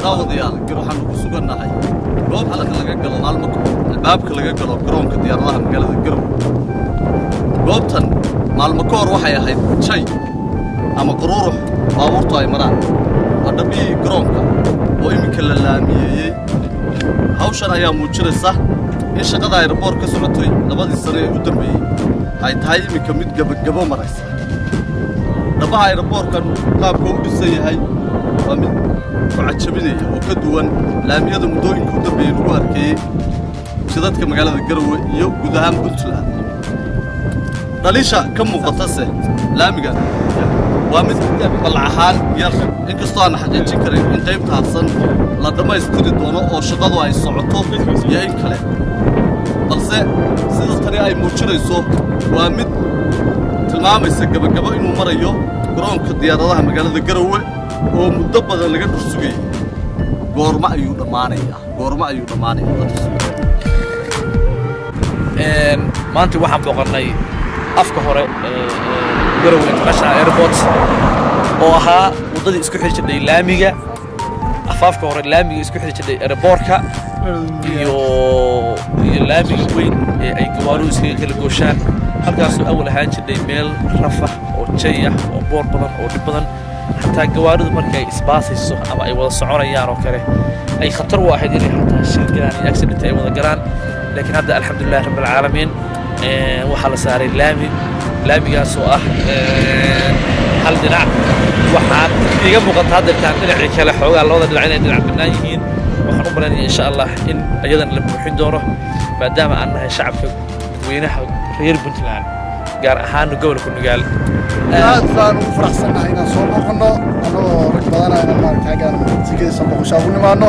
daawadayaal waxaan ku sugannahay goob halka laga galo maalmo albaabka laga galo garoonka diyaaradaha magaalada Garowe goobtan maalmo ka hor waxay ahayd jay ama quruurux baabuurtu ay maraan wadamii garoonka oo imika la laamiyay hawshan ayaa muujinaysa in shaqada airport ka socotay labadii sano ee u dambeeyay ay tahay imika mid gabagabo maraysa dhabaha airportkan qaabka uu dhisan yahay waa mid wacajabinaya oo ka duwan laamiyada muddooyinka u dambeeyay lagu arkayay sidadka magaalada Garowe iyo guud ahaan Puntland dhalisha ka muuqatase laamiga waa mid balacahaan yar inkastoo aan xaqiijin karin in qaybta harsan la dhamaystiri doono oo shaqadu ay socoto iyo in kale balse sida tani ay muujinayso waa mid tilmaamaysa gabagabo inuu marayo garoonka diyaaradaha magaalada Garowe oo muddo badan laga dhursugay goorma ayuu dhamaanayaa maanta waxaan boqornay afka hore Garowe International Airport oo ahaa wadadii isku xirjay laamiga afafka hore laamiga isku xirjay airportka iyo laamiga weyn ee ay gawaaruhu iskaga kala gooshaan halkaas oo awal ahaan jiray meel rafax oo jay ah oo boor badan oo dib badan حتى جوارد مركي إسباسيسو أما أي وضع صعوريان وكره أي خطر واحد اللي حتى شيل جران يكسب أي وضع جران لكن هذا الحمد لله رب العالمين وحال صار لامي جاسوه حل دلع وحال يجمع قطع هذا كان دلع كله حوج على الوضع دلعنا دلع بالنايين وحنقول إن شاء الله إن أيضا لبروحين دوره ما دام أنها شعب وينه غير بنتلان gaar ahaan gobolka Nugaal aad baan ugu faraxsanahay inaan soo noqono anoo rag badan aan maartaagan sigeesa boqoshaa u nimaano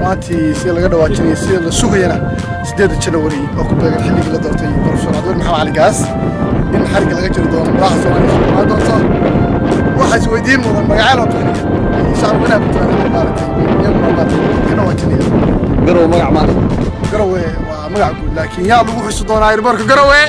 maantii si laga dhawaajinay si la sugayna 8 January oo ku beegan xilliga la doortay Professor Abdul Maxamed Ali Gaas in xariga laga jiro doono madaxa Soomaaliya ma doonto waxa is weydiin mudan magacaalo shacabna maartay kana wajinay Garowe magac ma Garowe waa magac guud laakiin yaa lagu xuso doonaa airportka Garowe